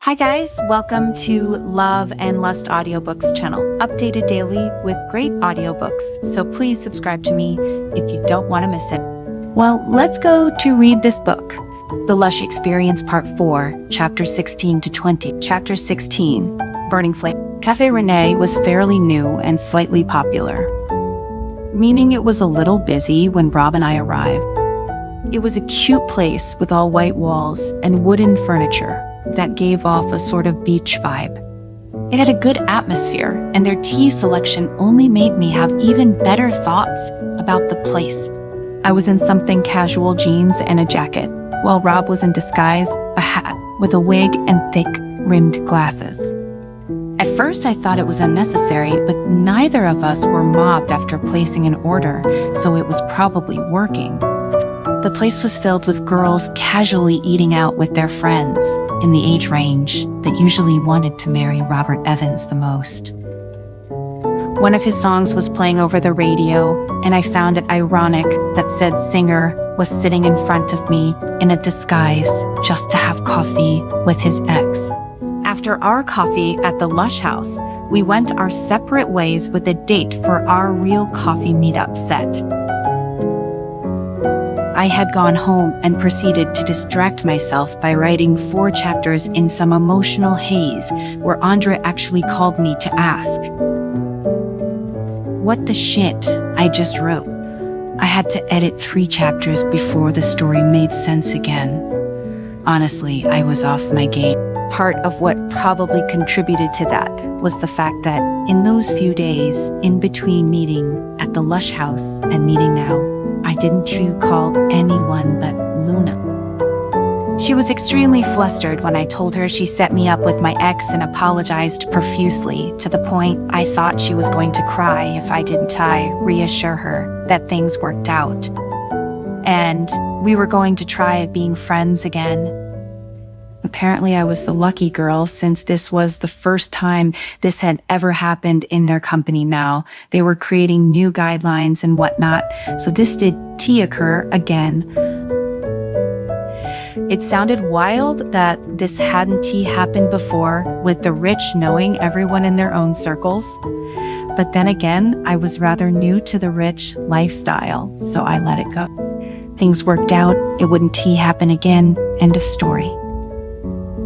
Hi guys, welcome to Love and Lust audiobooks channel, updated daily with great audiobooks. So please subscribe to me if you don't want to miss it. Well, let's go to read this book. The Lush Experience Part 4, Chapter 16 to 20. Chapter 16, Burning Flame. Cafe Renee was fairly new and slightly popular, meaning it was a little busy when Rob and I arrived. It was a cute place with all white walls and wooden furniture that gave off a sort of beach vibe. It had a good atmosphere, and their tea selection only made me have even better thoughts about the place. I was in something casual jeans and a jacket, while Rob was in disguise, a hat with a wig and thick rimmed glasses. At first I thought it was unnecessary, but neither of us were mobbed after placing an order, so it was probably working. The place was filled with girls casually eating out with their friends in the age range that usually wanted to marry Robert Evans the most. One of his songs was playing over the radio, and I found it ironic that said singer was sitting in front of me in a disguise just to have coffee with his ex. After our coffee at the Lush House, we went our separate ways with a date for our real coffee meetup set. I had gone home and proceeded to distract myself by writing 4 chapters in some emotional haze where Andre actually called me to ask what the shit I just wrote. I had to edit 3 chapters before the story made sense again. Honestly, I was off my game. Part of what probably contributed to that was the fact that in those few days in between meeting at the Lush House and meeting now, I didn't call anyone but Luna. She was extremely flustered when I told her she set me up with my ex and apologized profusely, to the point I thought she was going to cry if I didn't reassure her that things worked out. And we were going to try being friends again. Apparently I was the lucky girl, since this was the first time this had ever happened in their company now. They were creating new guidelines and whatnot, so this did occur again. It sounded wild that this hadn't happened before, with the rich knowing everyone in their own circles. But then again, I was rather new to the rich lifestyle, so I let it go. Things worked out, it wouldn't happen again, end of story.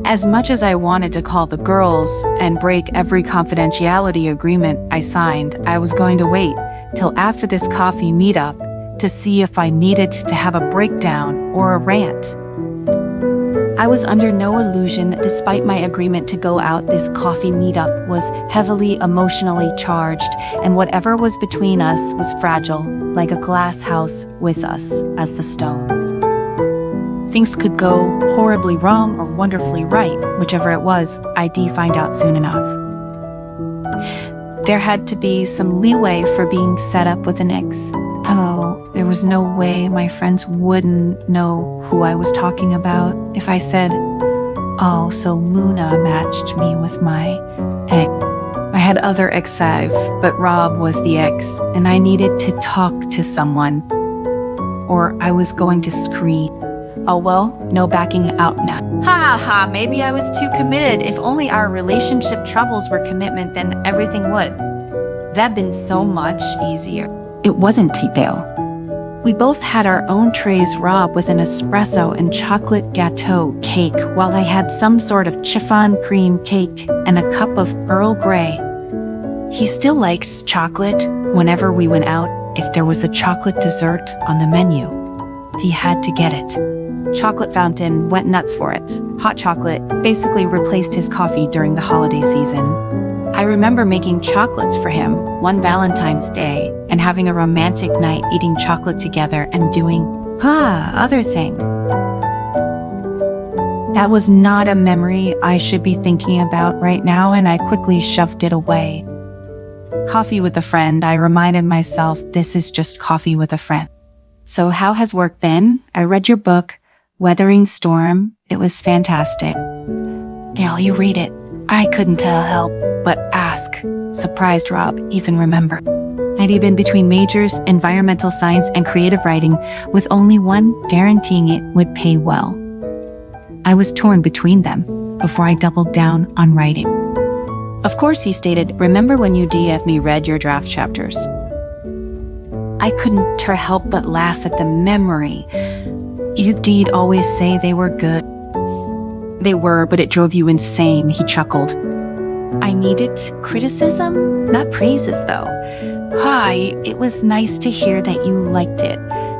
As much as I wanted to call the girls and break every confidentiality agreement I signed, I was going to wait till after this coffee meetup to see if I needed to have a breakdown or a rant. I was under no illusion that despite my agreement to go out, this coffee meetup was heavily emotionally charged, and whatever was between us was fragile, like a glass house with us as the stones. Things could go horribly wrong or wonderfully right, whichever it was, I'd find out soon enough. There had to be some leeway for being set up with an ex. Oh, there was no way my friends wouldn't know who I was talking about if I said, oh, so Luna matched me with my ex. I had other exes, but Rob was the ex, and I needed to talk to someone, or I was going to scream. Oh well, no backing out now. Maybe I was too committed. If only our relationship troubles were commitment, then everything would. That'd been so much easier. It wasn't, though. We both had our own trays, Rob with an espresso and chocolate gâteau cake, while I had some sort of chiffon cream cake and a cup of Earl Grey. He still liked chocolate. Whenever we went out, if there was a chocolate dessert on the menu, he had to get it. Chocolate Fountain went nuts for it. Hot chocolate basically replaced his coffee during the holiday season. I remember making chocolates for him one Valentine's Day and having a romantic night eating chocolate together and doing, other thing. That was not a memory I should be thinking about right now, and I quickly shoved it away. Coffee with a friend, I reminded myself, this is just coffee with a friend. So how has work been? I read your book, Weathering Storm. It was fantastic. You read it. I couldn't help but ask. Surprised Rob even remember. I'd been between majors, environmental science and creative writing, with only one guaranteeing it would pay well. I was torn between them. before I doubled down on writing. Of course, he stated, "Remember when you DF me read your draft chapters?" I couldn't help but laugh at the memory. "You'd always say they were good." "They were, but it drove you insane," he chuckled. I needed criticism, not praises though. "Hi, it was nice to hear that you liked it,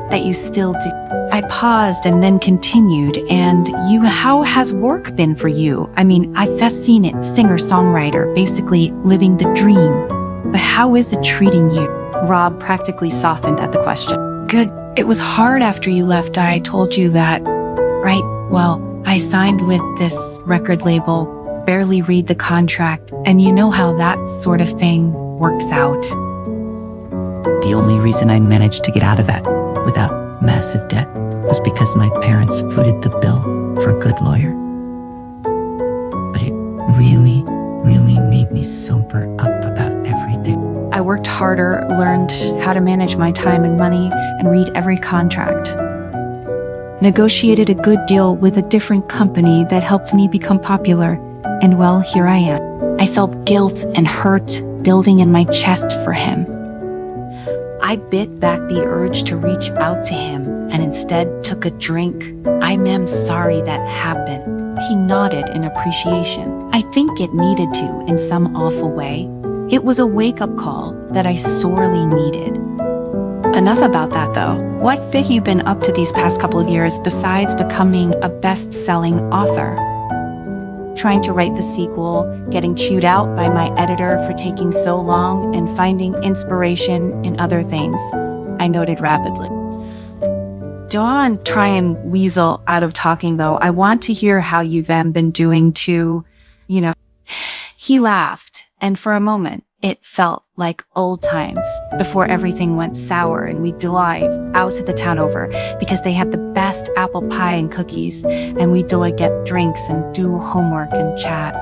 that you still do." I paused and then continued, "And you, how has work been for you? I mean, I've just seen it, singer-songwriter, basically living the dream. But how is it treating you?" Rob practically softened at the question. "Good. It was hard after you left. I told you that, right? Well, I signed with this record label, barely read the contract, and you know how that sort of thing works out." The only reason I managed to get out of that without massive debt was because my parents footed the bill for a good lawyer. But it really, really made me sober up about everything. I worked harder, learned how to manage my time and money, and read every contract. Negotiated a good deal with a different company that helped me become popular, and well, here I am. I felt guilt and hurt building in my chest for him. I bit back the urge to reach out to him and instead took a drink. "I'm sorry that happened." He nodded in appreciation. I think it needed to in some awful way. It was a wake-up call that I sorely needed. Enough about that though. What have you been up to these past couple of years besides becoming a best-selling author? Trying to write the sequel, getting chewed out by my editor for taking so long, and finding inspiration in other things, I noted rapidly. Don't try and weasel out of talking though. I want to hear how you've been doing to, He laughed, and for a moment, it felt like old times before everything went sour and we'd drive out to the town over because they had the best apple pie and cookies, and we'd get drinks and do homework and chat.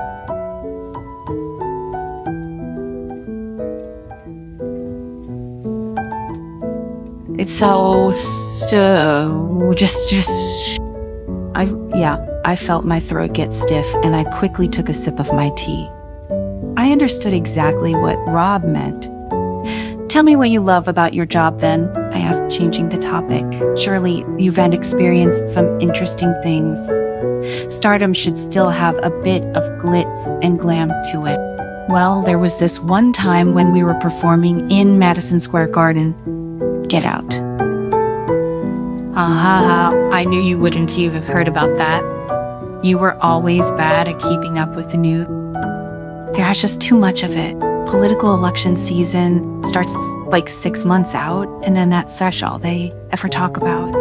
It's I felt my throat get stiff, and I quickly took a sip of my tea. I understood exactly what Rob meant. "Tell me what you love about your job then," I asked, changing the topic. "Surely you've experienced some interesting things. Stardom should still have a bit of glitz and glam to it." "Well, there was this one time when we were performing in Madison Square Garden. Get out." I knew you wouldn't have heard about that. You were always bad at keeping up with the news. There's just too much of it. Political election season starts 6 months out, and then that's all they ever talk about.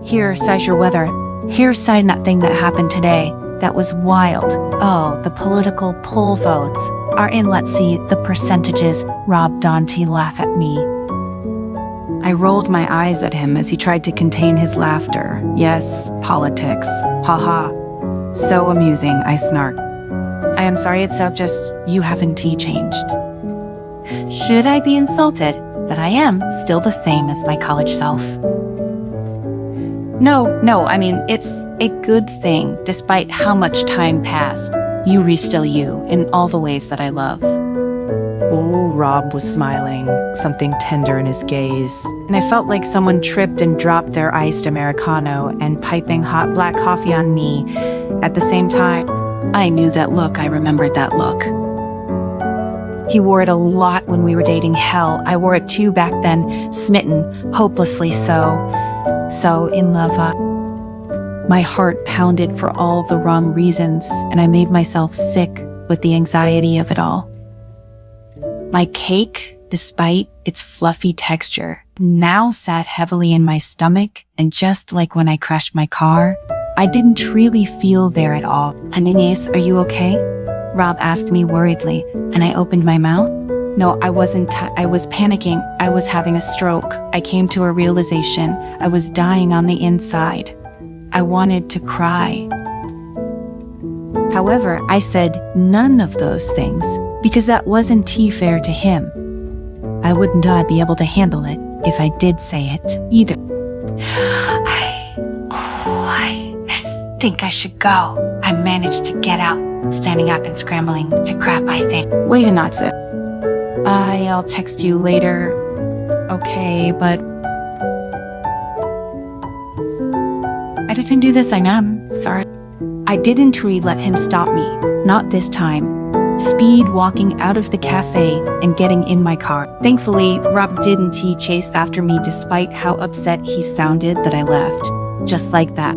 "Here, size your weather. Here's sign that thing that happened today. That was wild. Oh, the political poll votes are in. Let's see the percentages." Rob Dante laughed at me. I rolled my eyes at him as he tried to contain his laughter. "Yes, politics. Ha. So amusing," I snarked. "I am sorry, it's just you haven't changed." Should I be insulted that I am still the same as my college self? No, I mean, it's a good thing. Despite how much time passed, you are still you in all the ways that I love. Oh, Rob was smiling, something tender in his gaze. And I felt like someone tripped and dropped their iced Americano and piping hot black coffee on me at the same time. I knew that look. I remembered that look. He wore it a lot when we were dating. Hell, I wore it too back then, smitten, hopelessly so in love. My heart pounded for all the wrong reasons, and I made myself sick with the anxiety of it all. My cake, despite its fluffy texture, now sat heavily in my stomach, and just like when I crashed my car, I didn't really feel there at all. "Anais, are you okay?" Rob asked me worriedly, and I opened my mouth. No, I wasn't. I was panicking. I was having a stroke. I came to a realization. I was dying on the inside. I wanted to cry. However, I said none of those things because that wasn't fair to him. I wouldn't be able to handle it if I did say it either. I think I should go. I I managed to get out, standing up and scrambling to grab my thing. Wait a not, sir. I'll text you later. Okay, but I didn't do this, I am sorry. I didn't really let him stop me, not this time. Speed walking out of the cafe and getting in my car. Thankfully, Rob didn't chase after me despite how upset he sounded that I left. Just like that.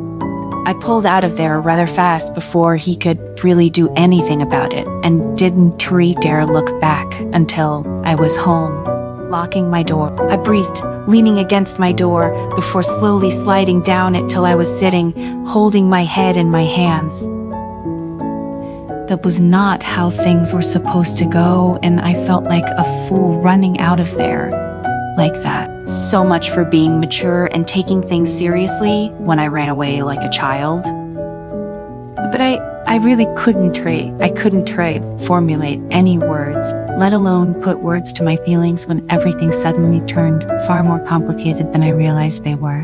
I pulled out of there rather fast before he could really do anything about it and didn't dare look back until I was home, locking my door. I breathed, leaning against my door before slowly sliding down it till I was sitting, holding my head in my hands. That was not how things were supposed to go, and I felt like a fool running out of there like that. So much for being mature and taking things seriously when I ran away like a child. But I really couldn't formulate any words, let alone put words to my feelings when everything suddenly turned far more complicated than I realized they were.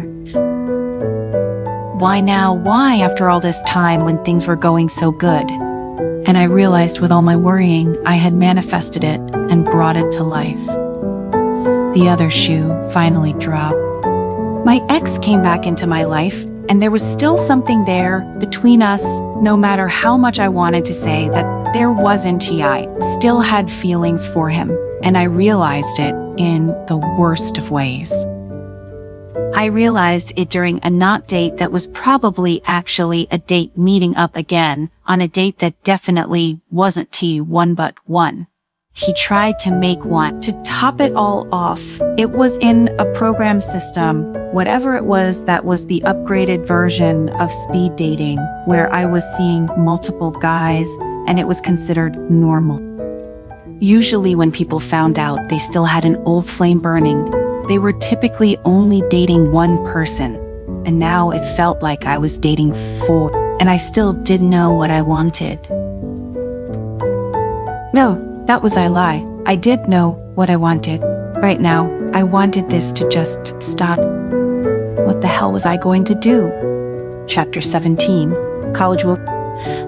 Why now? Why after all this time when things were going so good? And I realized with all my worrying, I had manifested it and brought it to life. The other shoe finally dropped. My ex came back into my life, and there was still something there between us, no matter how much I wanted to say that there wasn't. I still had feelings for him, and I realized it in the worst of ways. I realized it during a not date that was probably actually a date meeting up again on a date that definitely wasn't one but one. He tried to make one. To top it all off, it was in a program system, whatever it was, that was the upgraded version of speed dating, where I was seeing multiple guys and it was considered normal. Usually when people found out they still had an old flame burning, they were typically only dating one person, and now it felt like I was dating four, and I still didn't know what I wanted. No, that was a lie. I did know what I wanted. Right now, I wanted this to just stop. What the hell was I going to do? Chapter 17, College.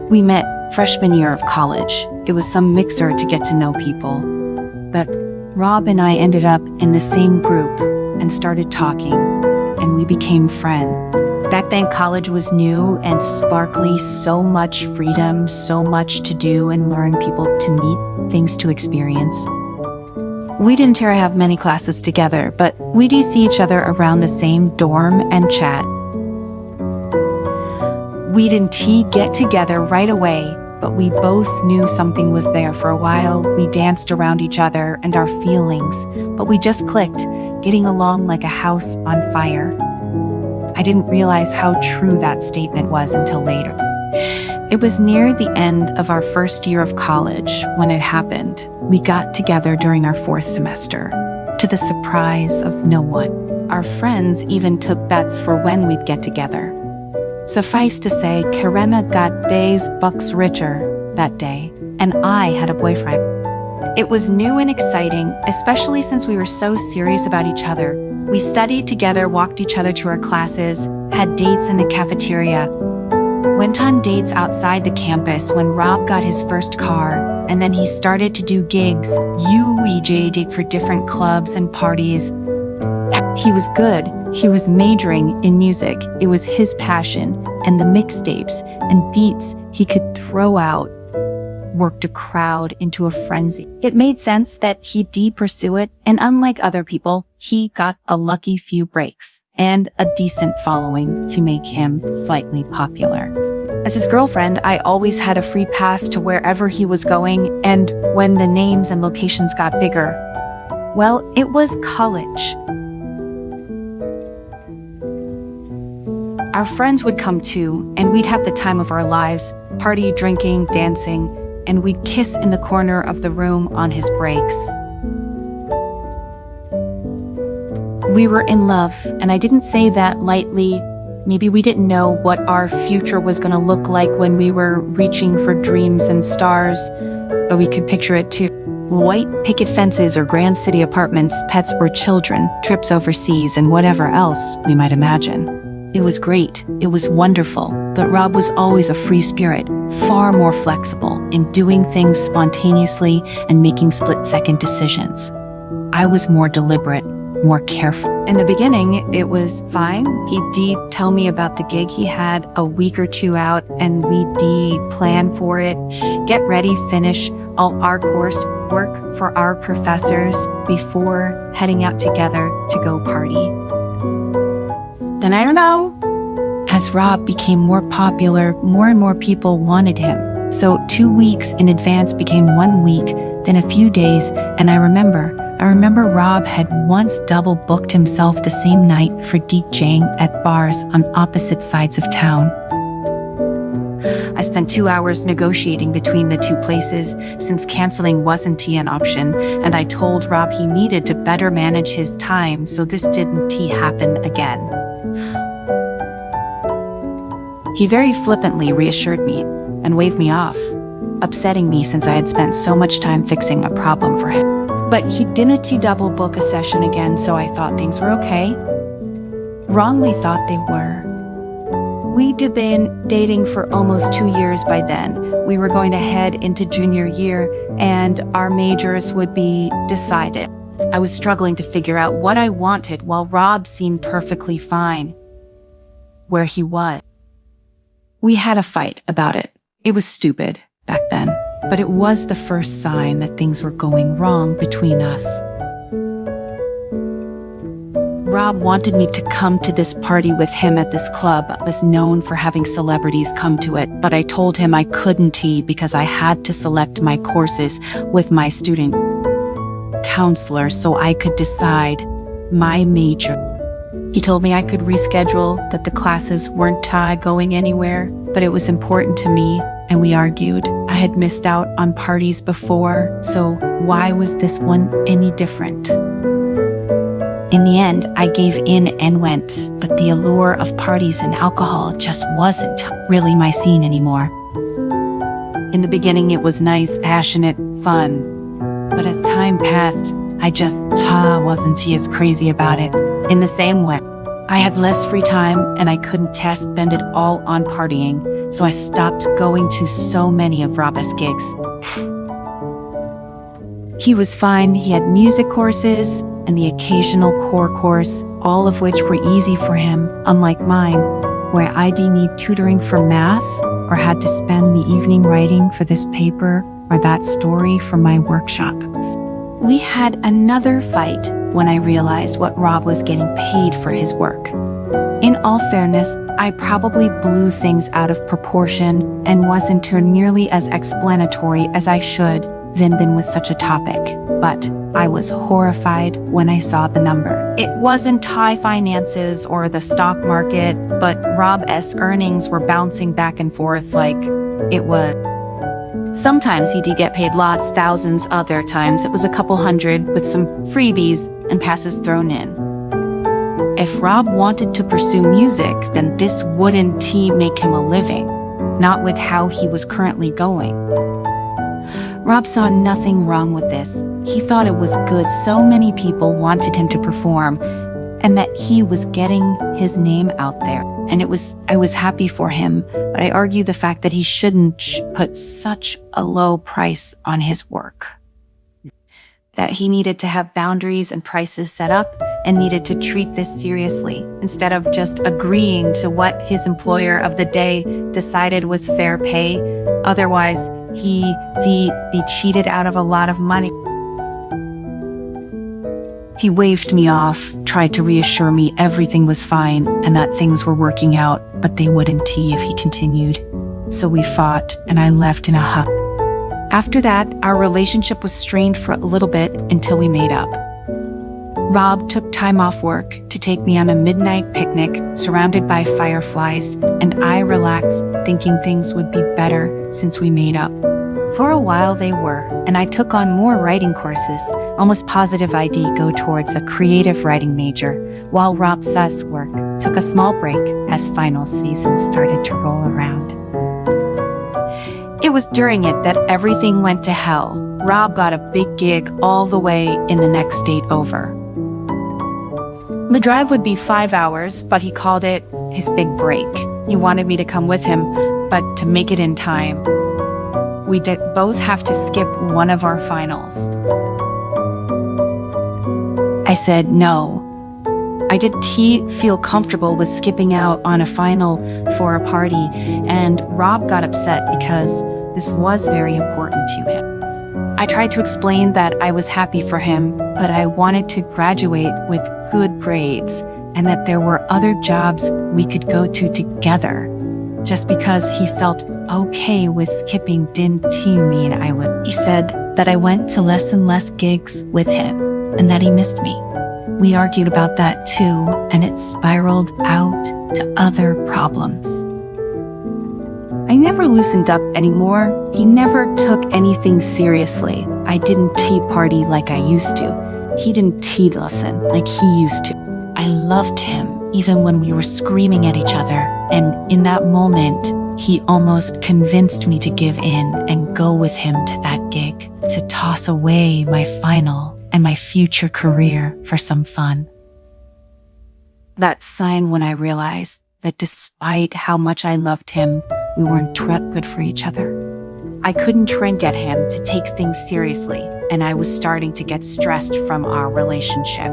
We met freshman year of college. It was some mixer to get to know people. But Rob and I ended up in the same group and started talking, and we became friends. Back then, college was new and sparkly, so much freedom, so much to do and learn, people to meet, things to experience. We didn't have many classes together, but we did see each other around the same dorm and chat. We didn't get together right away, but we both knew something was there. For a while, we danced around each other and our feelings, but we just clicked, getting along like a house on fire. I didn't realize how true that statement was until later. It was near the end of our first year of college when it happened. We got together during our fourth semester, to the surprise of no one. Our friends even took bets for when we'd get together. Suffice to say, Karena got days bucks richer that day, and I had a boyfriend. It was new and exciting, especially since we were so serious about each other. We studied together, walked each other to our classes, had dates in the cafeteria, went on dates outside the campus when Rob got his first car, and then he started to do gigs, UEJ'd for different clubs and parties. He was good. He was majoring in music. It was his passion, and the mixtapes and beats he could throw out worked a crowd into a frenzy. It made sense that he'd pursue it, and unlike other people, he got a lucky few breaks and a decent following to make him slightly popular. As his girlfriend, I always had a free pass to wherever he was going, and when the names and locations got bigger, well, it was college. Our friends would come too, and we'd have the time of our lives, party, drinking, dancing, and we'd kiss in the corner of the room on his breaks. We were in love, and I didn't say that lightly. Maybe we didn't know what our future was going to look like when we were reaching for dreams and stars, but we could picture it too. White picket fences or grand city apartments, pets or children, trips overseas, and whatever else we might imagine. It was great, it was wonderful, but Rob was always a free spirit, far more flexible in doing things spontaneously and making split-second decisions. I was more deliberate, more careful. In the beginning, it was fine. He'd tell me about the gig he had a week or two out, and we'd plan for it, get ready, finish all our coursework for our professors before heading out together to go party. Then I don't know. As Rob became more popular, more and more people wanted him. So 2 weeks in advance became 1 week, then a few days, and I remember Rob had once double booked himself the same night for DJing at bars on opposite sides of town. I spent 2 hours negotiating between the two places since canceling wasn't an option, and I told Rob he needed to better manage his time so this didn't happen again. He very flippantly reassured me and waved me off, upsetting me since I had spent so much time fixing a problem for him. But he didn't double book a session again, so I thought things were okay. Wrongly thought they were. We'd been dating for almost 2 years by then. We were going to head into junior year, and our majors would be decided. I was struggling to figure out what I wanted while Rob seemed perfectly fine where he was. We had a fight about it. It was stupid back then, but it was the first sign that things were going wrong between us. Rob wanted me to come to this party with him at this club that was known for having celebrities come to it, but I told him I couldn't because I had to select my courses with my student counselor so I could decide my major. He told me I could reschedule, that the classes weren't going anywhere, but it was important to me, and we argued. I had missed out on parties before, so why was this one any different? In the end, I gave in and went, but the allure of parties and alcohol just wasn't really my scene anymore. In the beginning, it was nice, passionate, fun. But as time passed, I just wasn't as crazy about it. In the same way, I had less free time and I couldn't spend it all on partying, so I stopped going to so many of Rob's gigs. He was fine. He had music courses and the occasional core course, all of which were easy for him, unlike mine, where I'd need tutoring for math or had to spend the evening writing for this paper or that story for my workshop. We had another fight when I realized what Rob was getting paid for his work. In all fairness, I probably blew things out of proportion and wasn't nearly as explanatory as I should have been with such a topic, but I was horrified when I saw the number. It wasn't high finances or the stock market, but Rob's earnings were bouncing back and forth like it was. Sometimes he'd get paid lots, thousands, other times it was a couple hundred with some freebies and passes thrown in. If Rob wanted to pursue music, then this wouldn't make him a living, not with how he was currently going. Rob saw nothing wrong with this. He thought it was good so many people wanted him to perform and that he was getting his name out there. And I was happy for him, but I argue the fact that he shouldn't put such a low price on his work. That he needed to have boundaries and prices set up and needed to treat this seriously instead of just agreeing to what his employer of the day decided was fair pay. Otherwise, he'd be cheated out of a lot of money. He waved me off, tried to reassure me everything was fine and that things were working out, but they wouldn't if he continued. So we fought and I left in a huff. After that, our relationship was strained for a little bit until we made up. Rob took time off work to take me on a midnight picnic surrounded by fireflies, and I relaxed thinking things would be better since we made up. For a while they were, and I took on more writing courses, almost positive I'd go towards a creative writing major, while Rob's work took a small break as final season started to roll around. It was during it that everything went to hell. Rob got a big gig all the way in the next state over. The drive would be 5 hours, but he called it his big break. He wanted me to come with him, but to make it in time, we did both have to skip one of our finals. I said no. I didn't feel comfortable with skipping out on a final for a party, and Rob got upset because this was very important to him. I tried to explain that I was happy for him, but I wanted to graduate with good grades and that there were other jobs we could go to together. Just because he felt okay with skipping didn't mean I would. He said that I went to less and less gigs with him and that he missed me. We argued about that too, and it spiraled out to other problems. I never loosened up anymore. He never took anything seriously. I didn't tea party like I used to. He didn't tea listen like he used to. I loved him even when we were screaming at each other, and in that moment, he almost convinced me to give in and go with him to that gig, to toss away my final and my future career for some fun. That sign when I realized that despite how much I loved him, we weren't good for each other. I couldn't try and get him to take things seriously, and I was starting to get stressed from our relationship.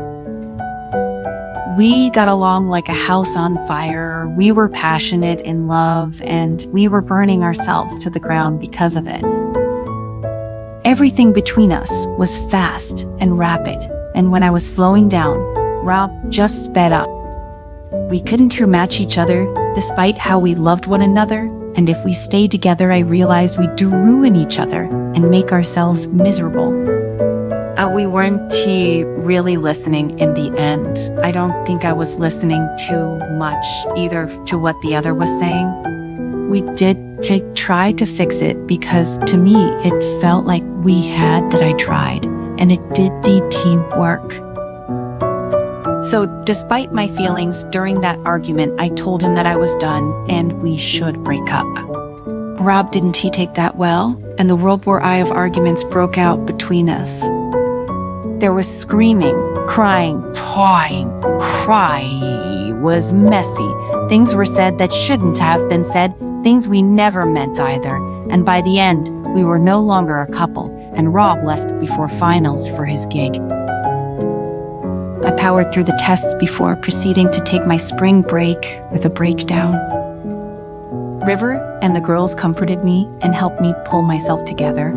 We got along like a house on fire. We were passionate in love, and we were burning ourselves to the ground because of it. Everything between us was fast and rapid, and when I was slowing down, Rob just sped up. We couldn't match each other despite how we loved one another, and if we stayed together, I realized we do ruin each other and make ourselves miserable. We weren't really listening in the end. I don't think I was listening too much either to what the other was saying. We did try to fix it because to me, it felt like we had that I tried, and it did teamwork. So despite my feelings during that argument, I told him that I was done and we should break up. Rob didn't take that well, and the World War I of arguments broke out between us. There was screaming, crying, toying. Cry was messy. Things were said that shouldn't have been said, things we never meant either. And by the end, we were no longer a couple, and Rob left before finals for his gig. I powered through the tests before proceeding to take my spring break with a breakdown. River and the girls comforted me and helped me pull myself together.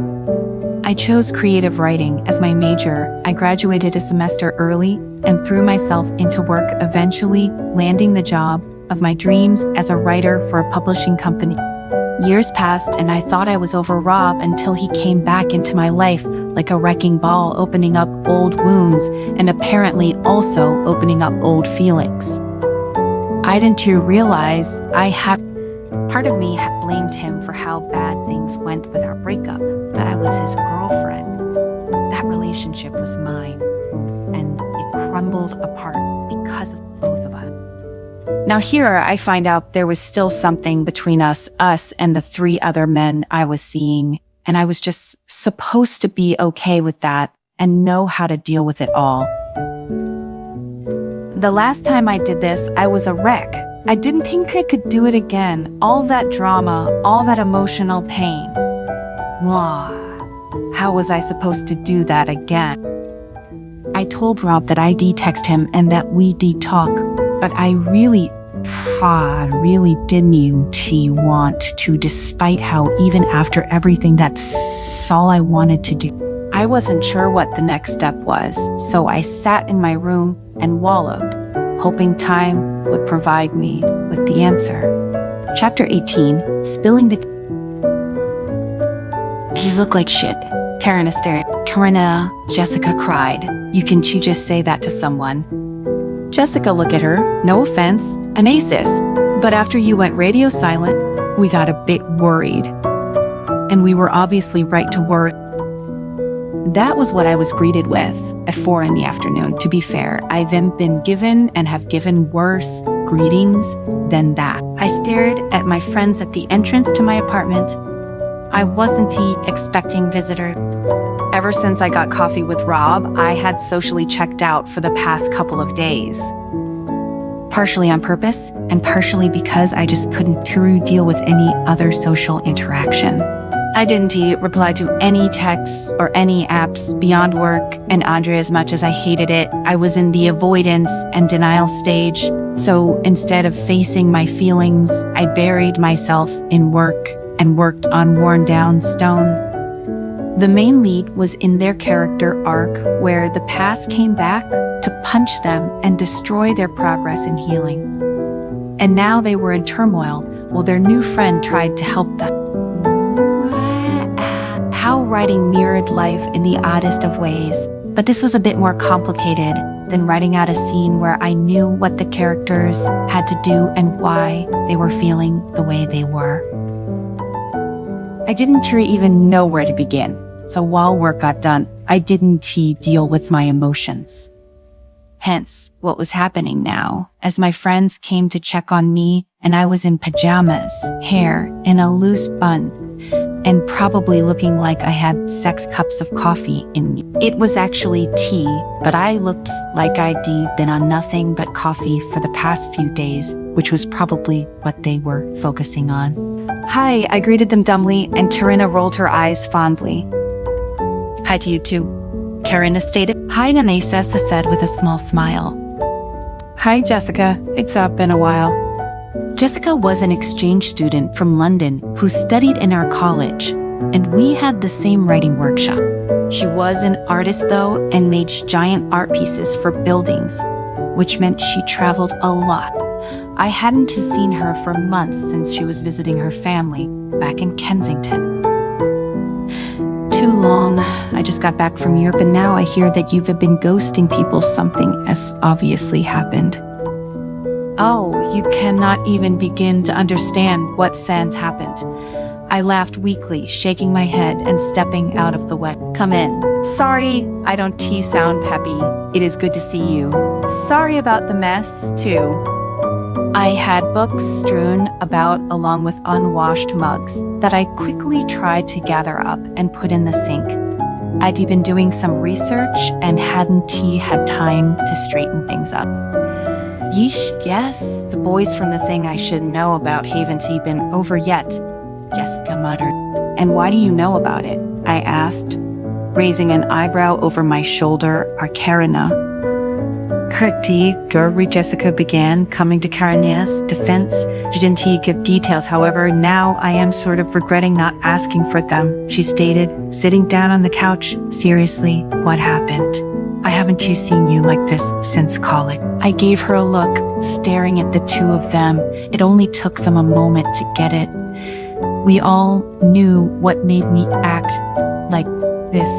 I chose creative writing as my major. I graduated a semester early and threw myself into work, eventually landing the job of my dreams as a writer for a publishing company. Years passed and I thought I was over Rob until he came back into my life like a wrecking ball, opening up old wounds and apparently also opening up old feelings. I didn't realize part of me had blamed him for how bad things went with our breakup, but I was his girlfriend. That relationship was mine, and it crumbled apart because of both of us. Now here I find out there was still something between us and the 3 other men I was seeing, and I was just supposed to be okay with that and know how to deal with it all. The last time I did this, I was a wreck. I didn't think I could do it again. All that drama, all that emotional pain. How was I supposed to do that again? I told Rob that I text him and that we talk, but I really didn't want to, despite how even after everything, that's all I wanted to do. I wasn't sure what the next step was, so I sat in my room and wallowed, hoping time would provide me with the answer. Chapter 18, Spilling the... You look like shit. Karen stared. Karina, Jessica cried. You can just say that to someone. Jessica looked at her. No offense, Anais. But after you went radio silent, we got a bit worried. And we were obviously right to worry. That was what I was greeted with at 4 p.m. To be fair, I've been given and have given worse greetings than that. I stared at my friends at the entrance to my apartment. I wasn't expecting visitors. Ever since I got coffee with Rob, I had socially checked out for the past couple of days. Partially on purpose, and partially because I just couldn't truly deal with any other social interaction. I didn't reply to any texts or any apps beyond work and Andre. As much as I hated it, I was in the avoidance and denial stage. So instead of facing my feelings, I buried myself in work and worked on worn down stone. The main lead was in their character arc where the past came back to punch them and destroy their progress in healing. And now they were in turmoil while their new friend tried to help them. How writing mirrored life in the oddest of ways, but this was a bit more complicated than writing out a scene where I knew what the characters had to do and why they were feeling the way they were. I didn't even know where to begin, so while work got done, I didn't deal with my emotions. Hence, what was happening now, as my friends came to check on me and I was in pajamas, hair in a loose bun, and probably looking like I had 6 cups of coffee in me. It was actually tea, but I looked like I'd been on nothing but coffee for the past few days, which was probably what they were focusing on. Hi, I greeted them dumbly, and Karina rolled her eyes fondly. Hi to you too, Karina stated. Hi, Anais said with a small smile. Hi, Jessica. It's been a while. Jessica was an exchange student from London who studied in our college, and we had the same writing workshop. She was an artist though, and made giant art pieces for buildings, which meant she traveled a lot. I hadn't seen her for months since she was visiting her family back in Kensington. Too long. I just got back from Europe and now I hear that you've been ghosting people. Something has obviously happened. Oh, you cannot even begin to understand what since happened. I laughed weakly, shaking my head and stepping out of the way. Come in. Sorry, I don't sound peppy. It is good to see you. Sorry about the mess, too. I had books strewn about along with unwashed mugs that I quickly tried to gather up and put in the sink. I'd been doing some research and hadn't had time to straighten things up. Yeesh, yes, the boys from the thing I should know about haven't been over yet, Jessica muttered. And why do you know about it? I asked, raising an eyebrow over my shoulder. Karina. Correcty, Gerry, Jessica began, coming to Karina's defense. She didn't give details, however, now I am sort of regretting not asking for them, she stated, sitting down on the couch. Seriously, what happened? I haven't seen you like this since college. I gave her a look, staring at the two of them. It only took them a moment to get it. We all knew what made me act like this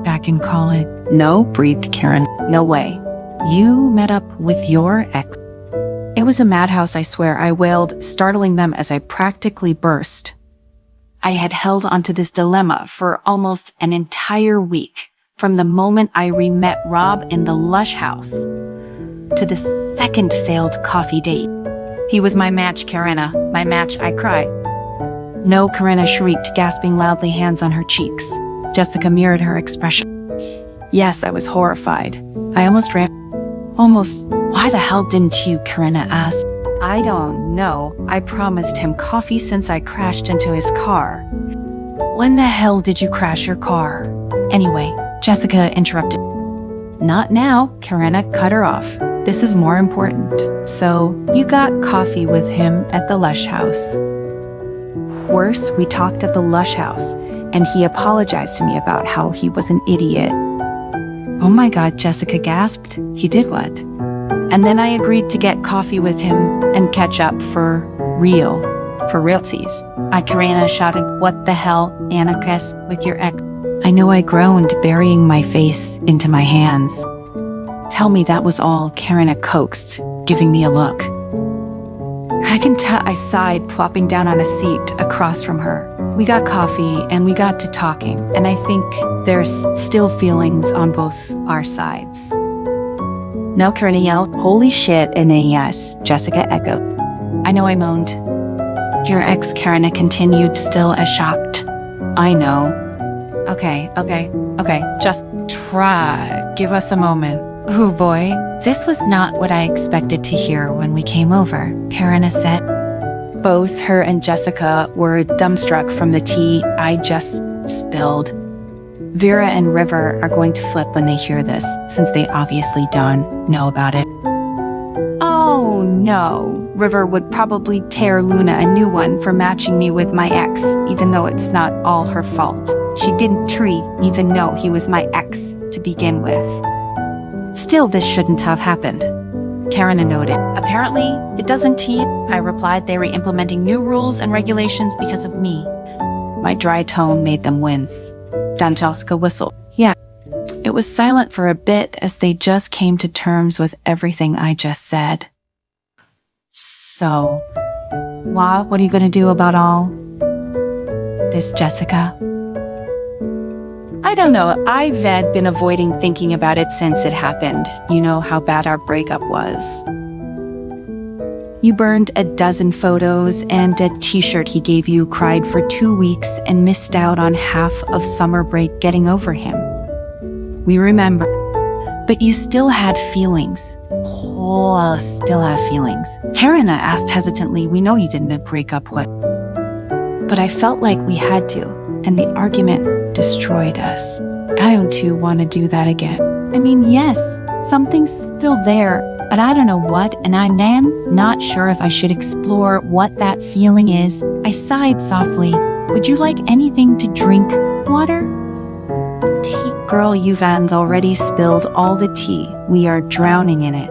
back in college. No, breathed Karen. No way. You met up with your ex. It was a madhouse, I swear, I wailed, startling them as I practically burst. I had held onto this dilemma for almost an entire week, from the moment I re-met Rob in the Lush house to the second failed coffee date. He was my match, Karina. My match, I cried. No, Karina shrieked, gasping loudly, hands on her cheeks. Jessica mirrored her expression. Yes, I was horrified. I almost ran. Why the hell didn't you? Karina asked. I don't know. I promised him coffee since I crashed into his car. When the hell did you crash your car? Anyway, Jessica interrupted. Not now, Karina cut her off. This is more important. So, you got coffee with him at the Lush house. Worse, we talked at the Lush house, and he apologized to me about how he was an idiot. Oh my God, Jessica gasped. He did what? And then I agreed to get coffee with him and catch up for realsies. Karina shouted, what the hell, Anais, with your ex? I know, I groaned, burying my face into my hands. Tell me that was all, Karina coaxed, giving me a look. I can tell, I sighed, plopping down on a seat across from her. We got coffee and we got to talking, and I think there's still feelings on both our sides. No, Karina yelled. Holy shit, and a yes, Jessica echoed. I know, I moaned. Your ex, Karina continued, still as shocked. I know. Okay. Just try. Give us a moment. Oh boy, this was not what I expected to hear when we came over, Karina said. Both her and Jessica were dumbstruck from the tea I just spilled. Vera and River are going to flip when they hear this, since they obviously don't know about it. Oh no, River would probably tear Luna a new one for matching me with my ex, even though it's not all her fault. She didn't even know he was my ex to begin with. Still, this shouldn't have happened, Karina noted. Apparently, it doesn't. I replied they were implementing new rules and regulations because of me. My dry tone made them wince. Jessica whistled. Yeah. It was silent for a bit as they just came to terms with everything I just said. So, what are you going to do about all this, Jessica? I don't know. I've been avoiding thinking about it since it happened. You know how bad our breakup was. You burned a dozen photos, and a t-shirt he gave you, cried for 2 weeks, and missed out on half of summer break getting over him. We remember. But you still had feelings. Still have feelings. Karina asked hesitantly. We know you didn't break up, what? But I felt like we had to, and the argument destroyed us. I don't too want to do that again. I mean, yes, something's still there, but I don't know what, and I'm not sure if I should explore what that feeling is. I sighed softly. Would you like anything to drink? Water? Tea? Girl, you've already spilled all the tea. We are drowning in it.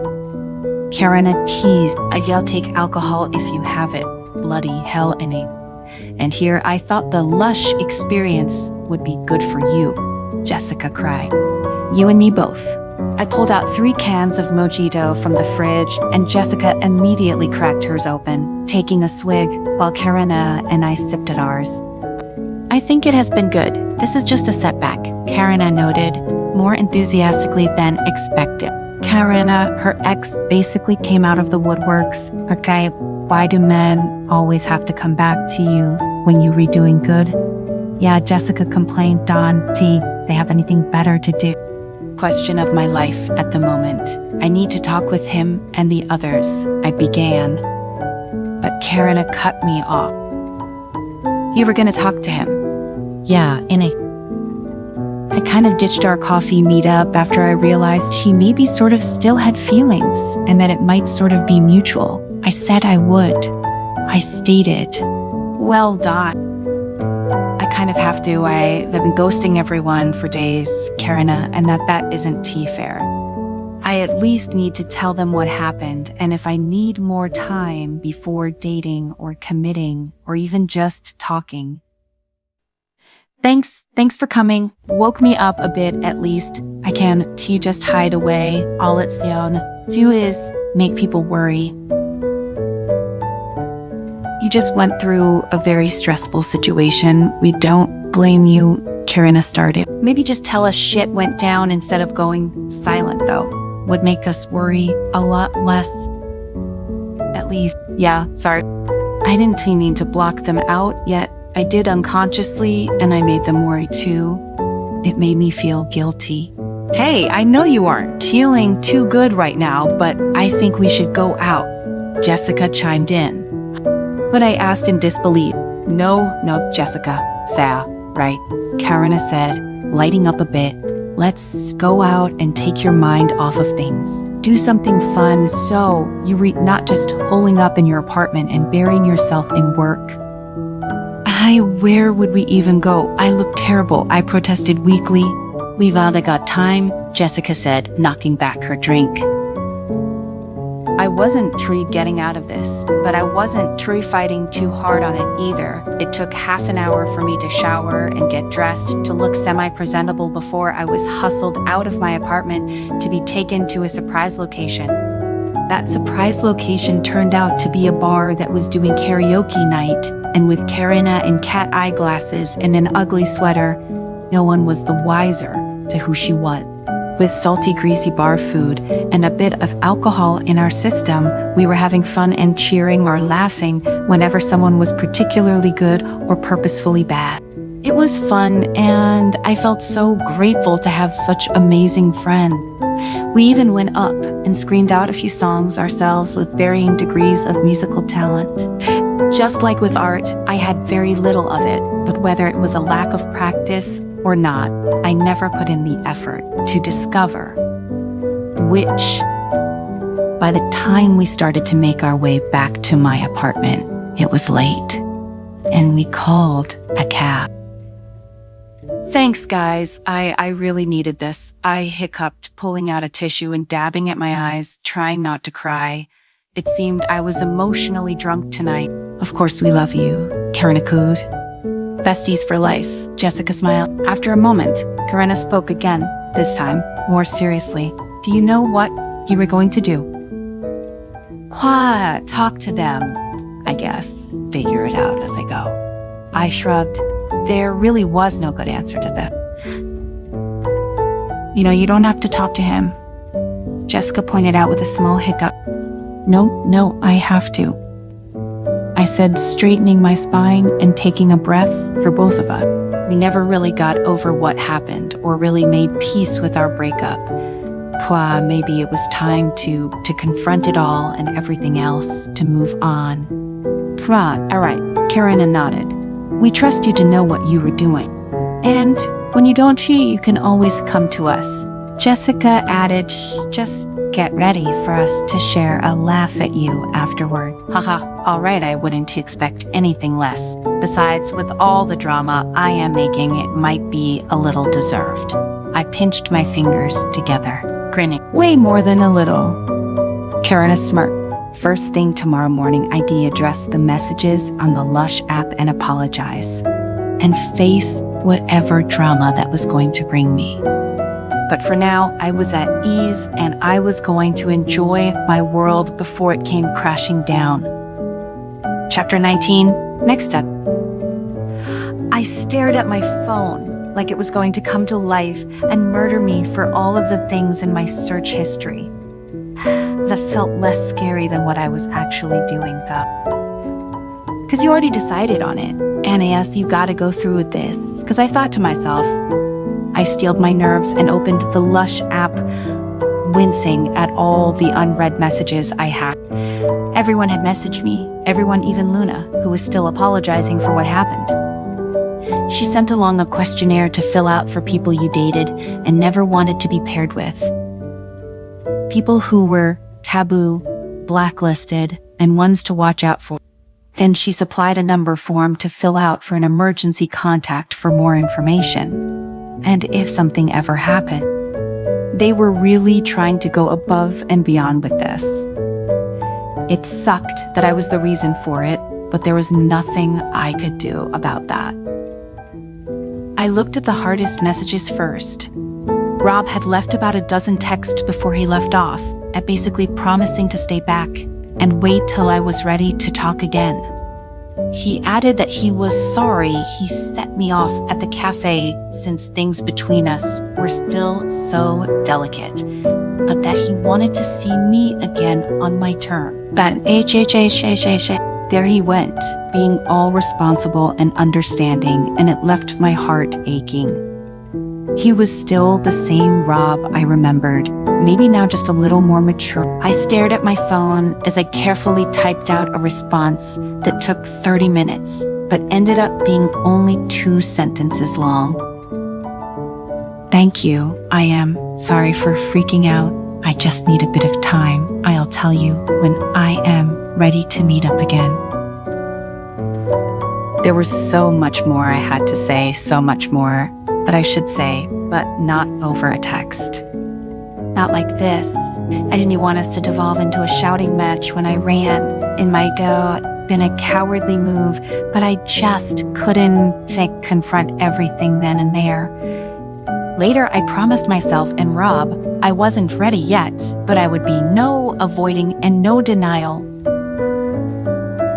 Karina teased. I'll take alcohol if you have it. Bloody hell, Anais. And here I thought the Lush Experience would be good for you, Jessica cried. You and me both. I pulled out 3 cans of mojito from the fridge, and Jessica immediately cracked hers open, taking a swig, while Karina and I sipped at ours. I think it has been good. This is just a setback, Karina noted, more enthusiastically than expected. Karina, her ex, basically came out of the woodworks. Okay, why do men always have to come back to you when you were doing good? Yeah, Jessica complained. They have anything better to do? Question of my life at the moment. I need to talk with him and the others, I began. But Karina cut me off. You were gonna talk to him? Yeah, I kind of ditched our coffee meetup after I realized he maybe sort of still had feelings and that it might sort of be mutual. I said I would. I stated. Well done. I kind of have to. I've been ghosting everyone for days, Karina, and that isn't fair. I at least need to tell them what happened, and if I need more time before dating or committing or even just talking. Thanks for coming. Woke me up a bit at least. I can just hide away. All it's do is make people worry. You just went through a very stressful situation. We don't blame you, Karina started. Maybe just tell us shit went down instead of going silent, though. Would make us worry a lot less. At least, yeah, sorry. I didn't mean to block them out, yet I did unconsciously, and I made them worry too. It made me feel guilty. Hey, I know you aren't feeling too good right now, but I think we should go out, Jessica chimed in. But I asked in disbelief. No, Jessica, right? Karina said, lighting up a bit. Let's go out and take your mind off of things. Do something fun so you not just holing up in your apartment and burying yourself in work. Where would we even go? I look terrible, I protested weakly. We've all got time, Jessica said, knocking back her drink. I wasn't getting out of this, but I wasn't fighting too hard on it either. It took half an hour for me to shower and get dressed to look semi-presentable before I was hustled out of my apartment to be taken to a surprise location. That surprise location turned out to be a bar that was doing karaoke night, and with Karina in cat eyeglasses and an ugly sweater, no one was the wiser to who she was. With salty, greasy bar food and a bit of alcohol in our system, we were having fun and cheering or laughing whenever someone was particularly good or purposefully bad. It was fun, and I felt so grateful to have such amazing friends. We even went up and screamed out a few songs ourselves with varying degrees of musical talent. Just like with art, I had very little of it, but whether it was a lack of practice or not, I never put in the effort to discover which. By the time we started to make our way back to my apartment, it was late, and we called a cab. Thanks, guys. I really needed this. I hiccuped, pulling out a tissue and dabbing at my eyes, trying not to cry. It seemed I was emotionally drunk tonight. Of course we love you, Karinakud. Besties for life, Jessica smiled. After a moment, Karina spoke again, this time, more seriously. Do you know what you were going to do? Talk to them, I guess. Figure it out as I go. I shrugged. There really was no good answer to that. You don't have to talk to him. Jessica pointed out with a small hiccup. No, I have to. I said, straightening my spine and taking a breath for both of us. We never really got over what happened or really made peace with our breakup. Maybe it was time to confront it all and everything else, to move on. All right, Karina nodded. We trust you to know what you were doing. And when you don't cheat, you can always come to us. Jessica added, just get ready for us to share a laugh at you afterward. Haha, all right, I wouldn't expect anything less. Besides, with all the drama I am making, it might be a little deserved. I pinched my fingers together, grinning. Way more than a little. Karina smirked. First thing tomorrow morning, I'd address the messages on the Lush app and apologize, and face whatever drama that was going to bring me. But for now, I was at ease, and I was going to enjoy my world before it came crashing down. Chapter 19, next up. I stared at my phone like it was going to come to life and murder me for all of the things in my search history. That felt less scary than what I was actually doing, though. Because you already decided on it. Anais, you gotta go through with this. Because I thought to myself, I steeled my nerves and opened the Lush app, wincing at all the unread messages I had. Everyone had messaged me, everyone, even Luna, who was still apologizing for what happened. She sent along a questionnaire to fill out for people you dated and never wanted to be paired with. People who were taboo, blacklisted, and ones to watch out for. Then she supplied a number form to fill out for an emergency contact for more information. And if something ever happened, they were really trying to go above and beyond with this. It sucked that I was the reason for it, but there was nothing I could do about that. I looked at the hardest messages first. Rob had left about a dozen texts before he left off, at basically promising to stay back and wait till I was ready to talk again. He added that he was sorry he set me off at the cafe since things between us were still so delicate, but that he wanted to see me again on my term. But there he went, being all responsible and understanding, and it left my heart aching. He was still the same Rob I remembered, maybe now just a little more mature. I stared at my phone as I carefully typed out a response that took 30 minutes, but ended up being only 2 sentences long. Thank you. I am sorry for freaking out. I just need a bit of time. I'll tell you when I am ready to meet up again. There was so much more I had to say, so much more that I should say, but not over a text. Not like this. I didn't want us to devolve into a shouting match when I ran. It might have been a cowardly move, but I just couldn't confront everything then and there. Later, I promised myself and Rob I wasn't ready yet, but I would be no avoiding and no denial.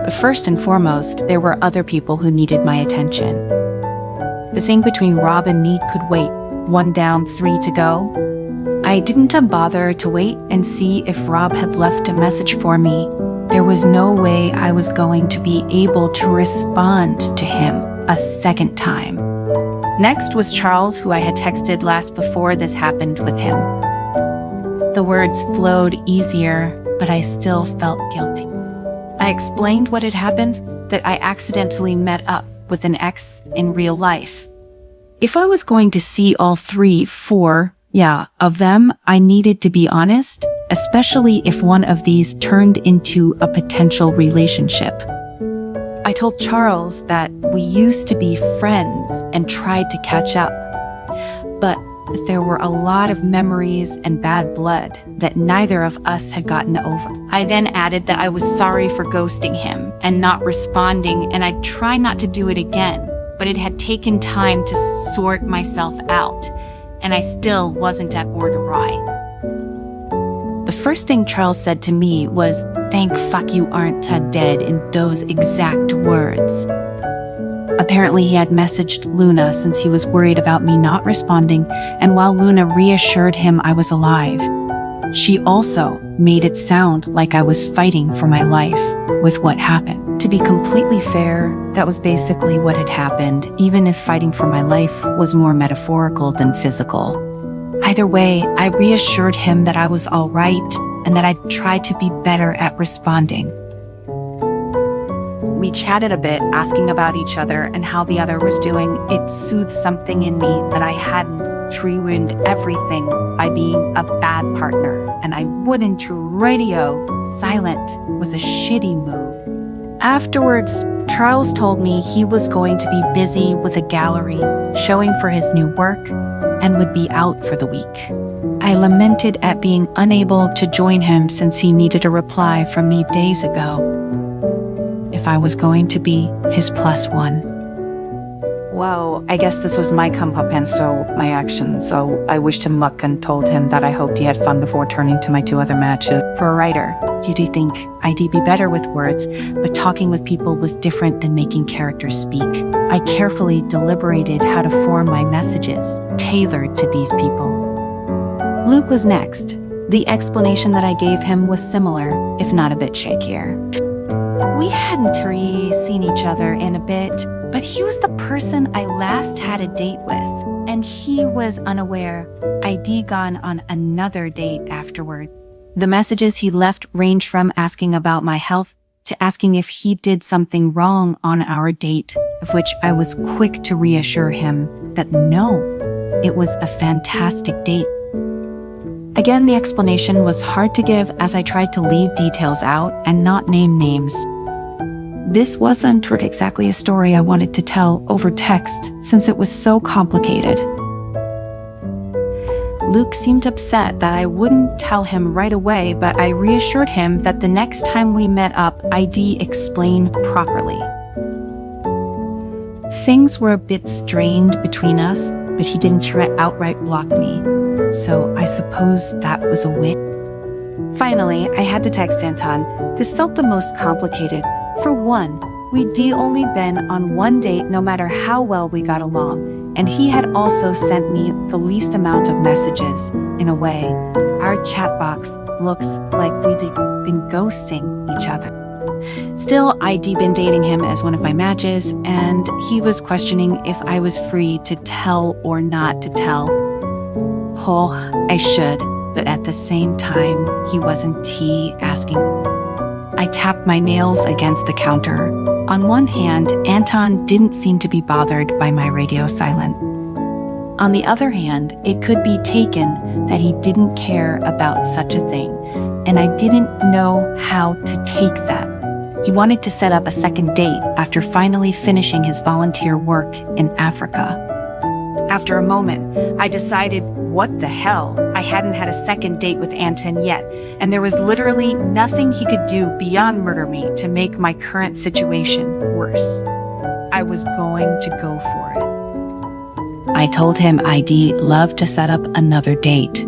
But first and foremost, there were other people who needed my attention. The thing between Rob and me could wait. 1 down, 3 to go. I didn't bother to wait and see if Rob had left a message for me. There was no way I was going to be able to respond to him a second time. Next was Charles, who I had texted last before this happened with him. The words flowed easier, but I still felt guilty. I explained what had happened, that I accidentally met up with an ex in real life. If I was going to see all four of them, I needed to be honest, especially if one of these turned into a potential relationship. I told Charles that we used to be friends and tried to catch up, but there were a lot of memories and bad blood that neither of us had gotten over. I then added that I was sorry for ghosting him and not responding, and I'd try not to do it again, but it had taken time to sort myself out, and I still wasn't at Orderai. The first thing Charles said to me was, "Thank fuck you aren't dead," in those exact words. Apparently he had messaged Luna since he was worried about me not responding, and while Luna reassured him I was alive, she also made it sound like I was fighting for my life with what happened. To be completely fair, that was basically what had happened, even if fighting for my life was more metaphorical than physical. Either way, I reassured him that I was all right and that I'd try to be better at responding. We chatted a bit, asking about each other and how the other was doing. It soothed something in me that I hadn't ruined everything by being a bad partner, and I wouldn't radio. Silent was a shitty move. Afterwards, Charles told me he was going to be busy with a gallery showing for his new work and would be out for the week. I lamented at being unable to join him since he needed a reply from me days ago. If I was going to be his +1. Well, I guess this was my come up and so my action, so I wished him luck and told him that I hoped he had fun before turning to my 2 other matches. For a writer, you'd think I'd be better with words, but talking with people was different than making characters speak. I carefully deliberated how to form my messages, tailored to these people. Luke was next. The explanation that I gave him was similar, if not a bit shakier. We hadn't seen each other in a bit, but he was the person I last had a date with, and he was unaware I'd gone on another date afterward. The messages he left ranged from asking about my health to asking if he did something wrong on our date, of which I was quick to reassure him that no, it was a fantastic date. Again, the explanation was hard to give as I tried to leave details out and not name names. This wasn't exactly a story I wanted to tell over text since it was so complicated. Luke seemed upset that I wouldn't tell him right away, but I reassured him that the next time we met up, I'd explain properly. Things were a bit strained between us, but he didn't outright block me, so I suppose that was a win. Finally, I had to text Anton. This felt the most complicated. For one, we'd only been on one date no matter how well we got along, and he had also sent me the least amount of messages. In a way, our chat box looks like we'd been ghosting each other. Still, I'd been dating him as one of my matches, and he was questioning if I was free to tell or not to tell. Oh, I should, but at the same time, he wasn't asking. I tapped my nails against the counter. On one hand, Anton didn't seem to be bothered by my radio silence. On the other hand, it could be taken that he didn't care about such a thing, and I didn't know how to take that. He wanted to set up a second date after finally finishing his volunteer work in Africa. After a moment, I decided, what the hell? I hadn't had a second date with Anton yet, and there was literally nothing he could do beyond murder me to make my current situation worse. I was going to go for it. I told him I'd love to set up another date.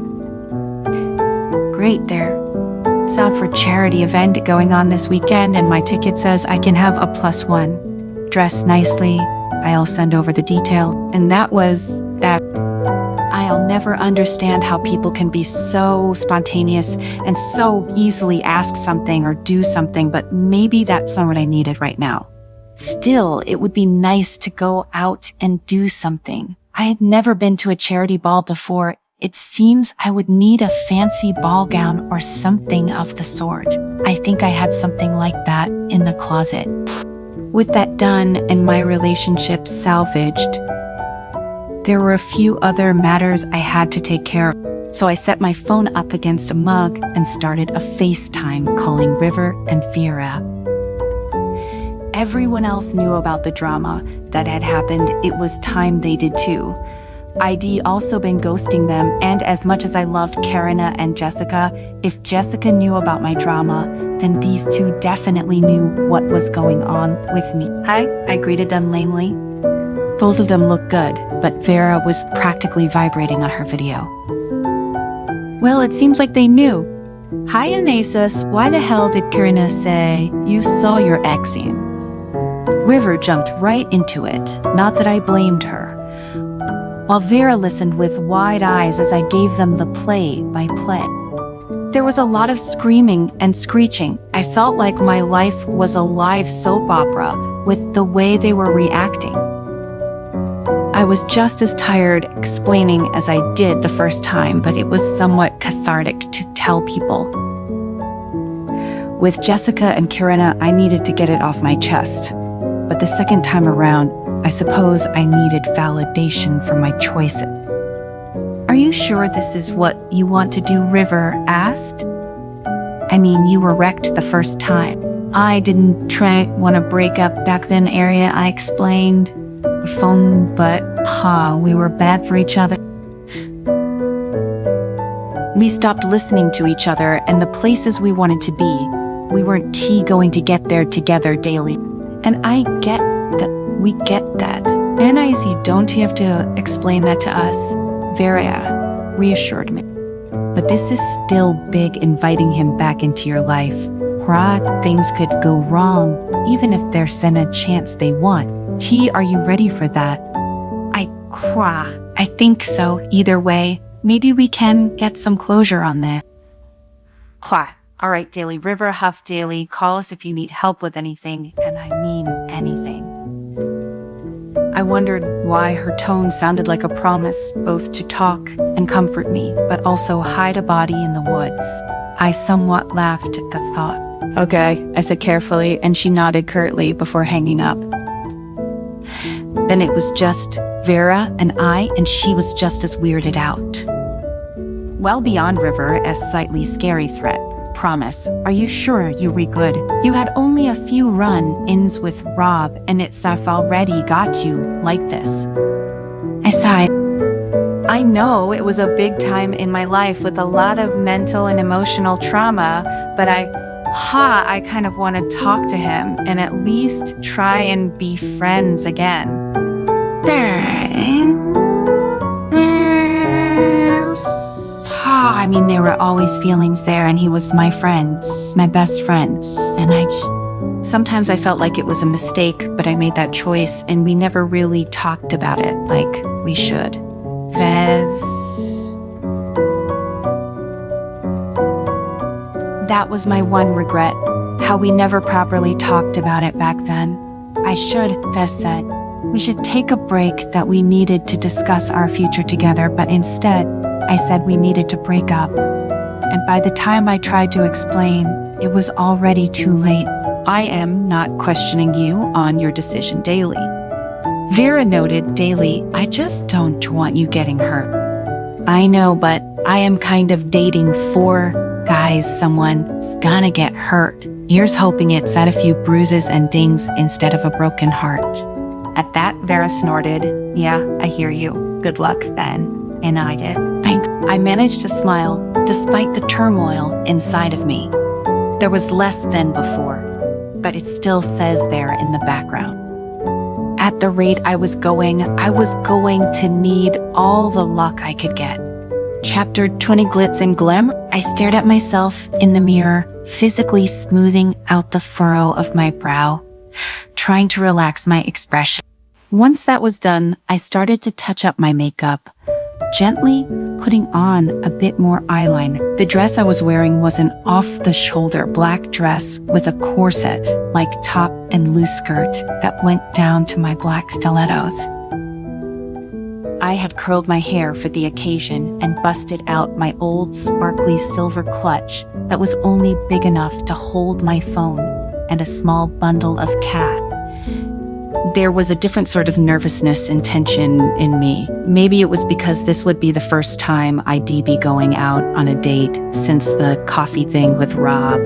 Great, there's a for charity event going on this weekend, and my ticket says I can have a +1. Dress nicely. I'll send over the detail. And that was that. I'll never understand how people can be so spontaneous and so easily ask something or do something, but maybe that's not what I needed right now. Still, it would be nice to go out and do something. I had never been to a charity ball before. It seems I would need a fancy ball gown or something of the sort. I think I had something like that in the closet. With that done and my relationship salvaged, there were a few other matters I had to take care of. So I set my phone up against a mug and started a FaceTime calling River and Vera. Everyone else knew about the drama that had happened. It was time they did too. I'd also been ghosting them, and as much as I loved Karina and Jessica, if Jessica knew about my drama, then these two definitely knew what was going on with me. Hi, I greeted them lamely. Both of them looked good, but Vera was practically vibrating on her video. Well, it seems like they knew. Hi, Anais, why the hell did Karina say you saw your ex in? River jumped right into it, not that I blamed her, while Vera listened with wide eyes as I gave them the play-by-play. There was a lot of screaming and screeching. I felt like my life was a live soap opera with the way they were reacting. I was just as tired explaining as I did the first time, but it was somewhat cathartic to tell people. With Jessica and Karina, I needed to get it off my chest. But the second time around, I suppose I needed validation for my choices. Are you sure this is what you want to do? River asked. I mean, you were wrecked the first time. I didn't want to break up back then, area, I explained. The phone, but we were bad for each other. We stopped listening to each other and the places we wanted to be. We weren't going to get there together daily. And I get that. We get that. Anais, you don't have to explain that to us. Vera reassured me. But this is still big, inviting him back into your life. Things could go wrong, even if there's a chance they want. Are you ready for that? I think so. Either way, maybe we can get some closure on that. All right, Daily. River Huff Daily. Call us if you need help with anything, and I mean anything. I wondered why her tone sounded like a promise, both to talk and comfort me, but also hide a body in the woods. I somewhat laughed at the thought. Okay, I said carefully, and she nodded curtly before hanging up. Then it was just Vera and I, and she was just as weirded out. Well beyond River, a slightly scary threat. Promise, are you sure you were good? You had only a few run-ins with Rob, and I've already got you like this. I sighed. I know it was a big time in my life with a lot of mental and emotional trauma, but I kind of want to talk to him and at least try and be friends again. I mean, there were always feelings there, and he was my friend, my best friend, and sometimes I felt like it was a mistake, but I made that choice, and we never really talked about it like we should. That was my one regret, how we never properly talked about it back then. I should, Vez said. We should take a break, that we needed to discuss our future together, but instead, I said we needed to break up. And by the time I tried to explain, it was already too late. I am not questioning you on your decision, Daily. Vera noted, Daily, I just don't want you getting hurt. I know, but I am kind of dating 4 guys. Someone's gonna get hurt. Here's hoping it's at a few bruises and dings instead of a broken heart. At that, Vera snorted. Yeah, I hear you. Good luck then. And I did. I managed to smile, despite the turmoil inside of me. There was less than before, but it still says there in the background. At the rate I was going to need all the luck I could get. Chapter 20, Glitz and Glamour. I stared at myself in the mirror, physically smoothing out the furrow of my brow, trying to relax my expression. Once that was done, I started to touch up my makeup, gently putting on a bit more eyeliner. The dress I was wearing was an off-the-shoulder black dress with a corset-like top and loose skirt that went down to my black stilettos. I had curled my hair for the occasion and busted out my old sparkly silver clutch that was only big enough to hold my phone and a small bundle of cash. There was a different sort of nervousness and tension in me. Maybe it was because this would be the first time I'd be going out on a date since the coffee thing with Rob.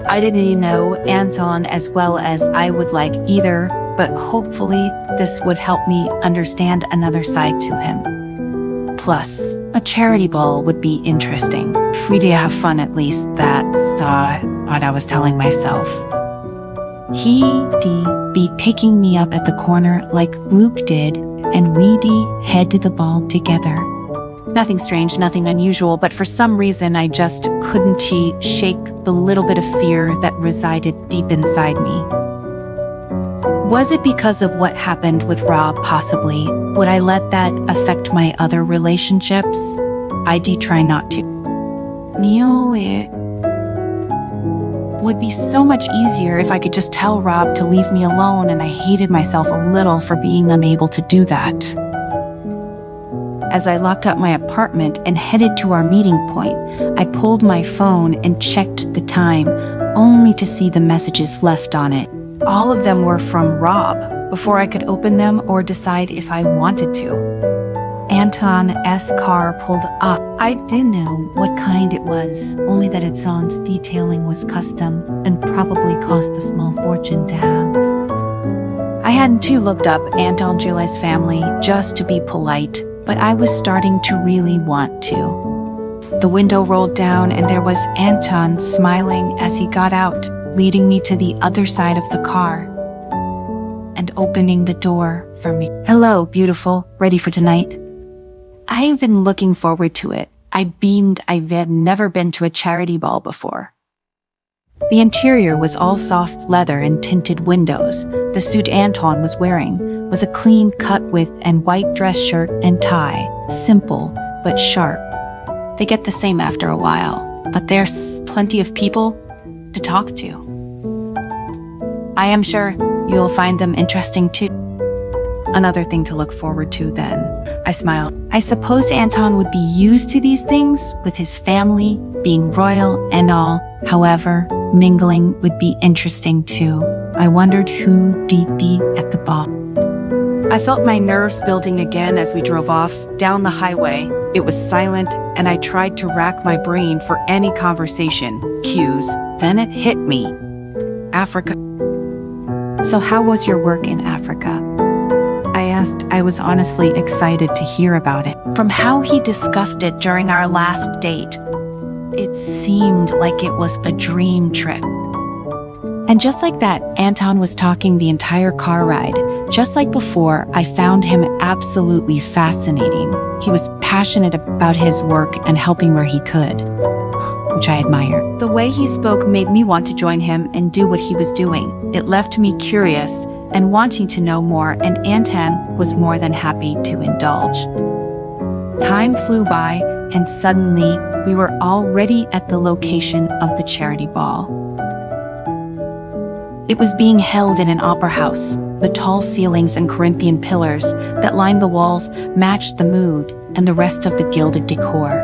I didn't know Anton as well as I would like either, but hopefully this would help me understand another side to him. Plus, a charity ball would be interesting. Free to have fun at least, that's what I was telling myself. He'd be picking me up at the corner like Luke did, and we'd head to the ball together. Nothing strange, nothing unusual, but for some reason I just couldn't shake the little bit of fear that resided deep inside me. Was it because of what happened with Rob, possibly? Would I let that affect my other relationships? I'd try not to. It would be so much easier if I could just tell Rob to leave me alone, and I hated myself a little for being unable to do that. As I locked up my apartment and headed to our meeting point, I pulled my phone and checked the time, only to see the messages left on it. All of them were from Rob, before I could open them or decide if I wanted to. Anton's car pulled up. I didn't know what kind it was, only that its detailing was custom and probably cost a small fortune to have. I hadn't looked up Anton Julia's family just to be polite, but I was starting to really want to. The window rolled down and there was Anton smiling as he got out, leading me to the other side of the car and opening the door for me. Hello, beautiful. Ready for tonight? I've been looking forward to it. I beamed. I've never been to a charity ball before. The interior was all soft leather and tinted windows. The suit Anton was wearing was a clean cut with and white dress shirt and tie. Simple, but sharp. They get the same after a while, but there's plenty of people to talk to. I am sure you'll find them interesting too. Another thing to look forward to then. I smiled. I supposed Anton would be used to these things, with his family being royal and all. However, mingling would be interesting too. I wondered who'd be at the ball. I felt my nerves building again as we drove off down the highway. It was silent, and I tried to rack my brain for any conversation cues. Then it hit me. Africa. So how was your work in Africa? I asked. I was honestly excited to hear about it. From how he discussed it during our last date, it seemed like it was a dream trip. And just like that, Anton was talking the entire car ride. Just like before, I found him absolutely fascinating. He was passionate about his work and helping where he could, which I admire. The way he spoke made me want to join him and do what he was doing. It left me curious and wanting to know more, and Anton was more than happy to indulge. Time flew by, and suddenly we were already at the location of the charity ball. It was being held in an opera house. The tall ceilings and Corinthian pillars that lined the walls matched the mood and the rest of the gilded decor.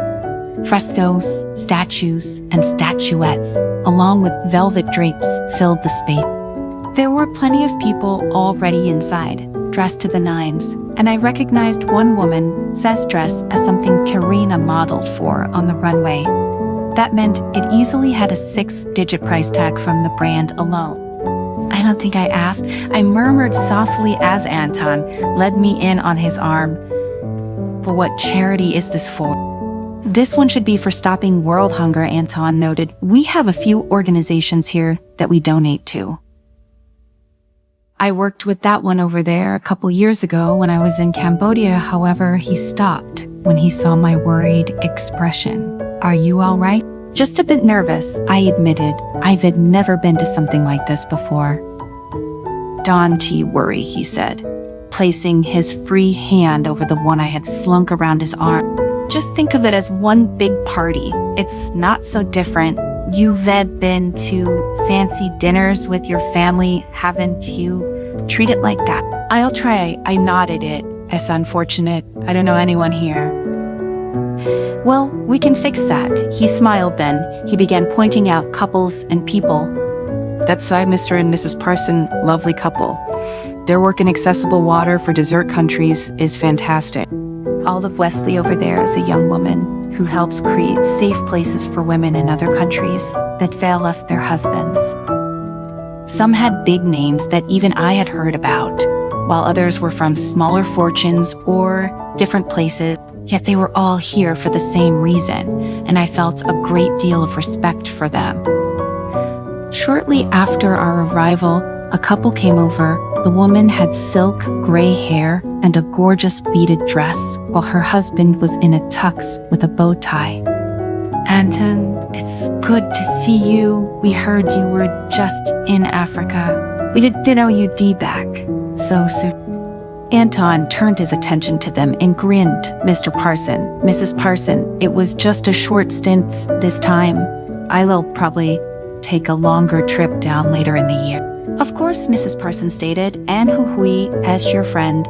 Frescoes, statues, and statuettes, along with velvet drapes, filled the space. There were plenty of people already inside, dressed to the nines, and I recognized one woman's dress as something Karina modeled for on the runway. That meant it easily had a 6-digit price tag from the brand alone. I don't think I asked. I murmured softly as Anton led me in on his arm. But what charity is this for? This one should be for stopping world hunger, Anton noted. We have a few organizations here that we donate to. I worked with that one over there a couple years ago when I was in Cambodia. However, he stopped when he saw my worried expression. Are you all right? Just a bit nervous, I admitted. I've never been to something like this before. Don't worry, he said. placing his free hand over the one I had slunk around his arm. Just think of it as one big party. It's not so different. You've been to fancy dinners with your family, haven't you? Treat it like that. I'll try. I nodded it. It's unfortunate. I don't know anyone here. Well, we can fix that. He smiled then. He began pointing out couples and people. That's Mr. and Mrs. Parson, lovely couple. Their work in accessible water for desert countries is fantastic. Olive Wesley over there is a young woman who helps create safe places for women in other countries that left their husbands. Some had big names that even I had heard about, while others were from smaller fortunes or different places, yet they were all here for the same reason, and I felt a great deal of respect for them. Shortly after our arrival, a couple came over. The woman had silk gray hair and a gorgeous beaded dress, while her husband was in a tux with a bow tie. Anton, it's good to see you. We heard you were just in Africa. We didn't know you'd be back so soon. Anton turned his attention to them and grinned. Mr. Parson, Mrs. Parson, it was just a short stint this time. I'll probably take a longer trip down later in the year. Of course, Mrs. Parson stated, and Hui as your friend.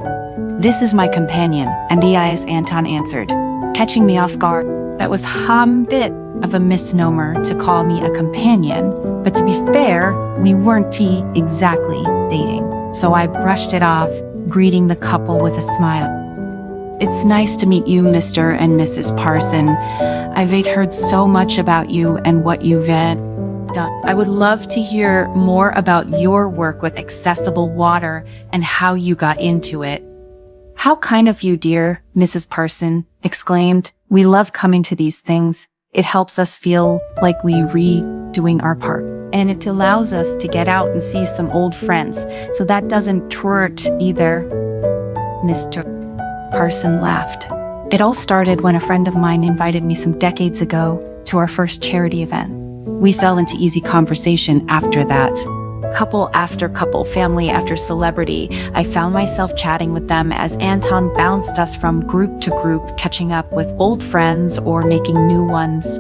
This is my companion, and as Anton answered, catching me off guard. That was bit of a misnomer to call me a companion, but to be fair, we weren't exactly dating. So I brushed it off, greeting the couple with a smile. It's nice to meet you, Mr. and Mrs. Parson. I've heard so much about you and what you've done. I would love to hear more about your work with accessible water and how you got into it. How kind of you, dear, Mrs. Parson exclaimed. We love coming to these things. It helps us feel like we're doing our part. And it allows us to get out and see some old friends. So that doesn't hurt either. Mr. Parson laughed. It all started when a friend of mine invited me some decades ago to our first charity event. We fell into easy conversation after that. Couple after couple, family after celebrity, I found myself chatting with them as Anton bounced us from group to group, catching up with old friends or making new ones.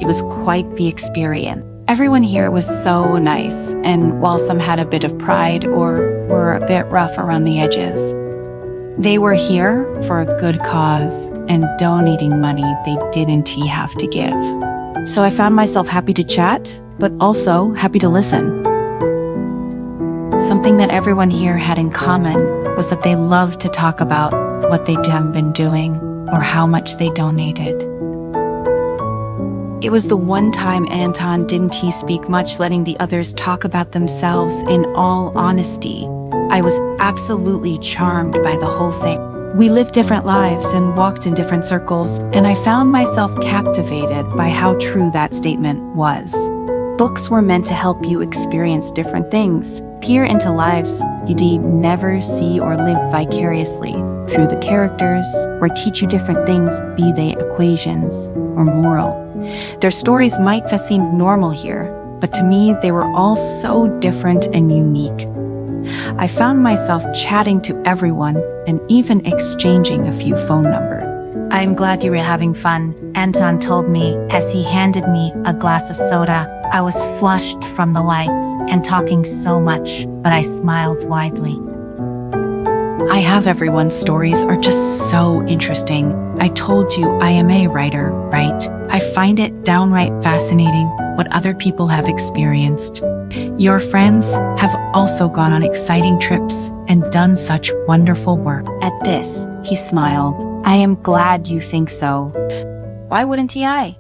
It was quite the experience. Everyone here was so nice, and while some had a bit of pride or were a bit rough around the edges, they were here for a good cause and donating money they didn't have to give. So I found myself happy to chat, but also happy to listen. Something that everyone here had in common was that they loved to talk about what they'd been doing or how much they donated. It was the one time Anton didn't speak much, letting the others talk about themselves in all honesty. I was absolutely charmed by the whole thing. We lived different lives and walked in different circles, and I found myself captivated by how true that statement was. Books were meant to help you experience different things, peer into lives you'd never see or live vicariously through the characters, or teach you different things, be they equations or moral. Their stories might have seemed normal here, but to me they were all so different and unique. I found myself chatting to everyone and even exchanging a few phone numbers. I'm glad you were having fun, Anton told me as he handed me a glass of soda. I was flushed from the lights and talking so much, but I smiled widely. Everyone's stories are just so interesting. I told you I am a writer, right? I find it downright fascinating what other people have experienced. Your friends have also gone on exciting trips and done such wonderful work. At this, he smiled. I am glad you think so. Why wouldn't I?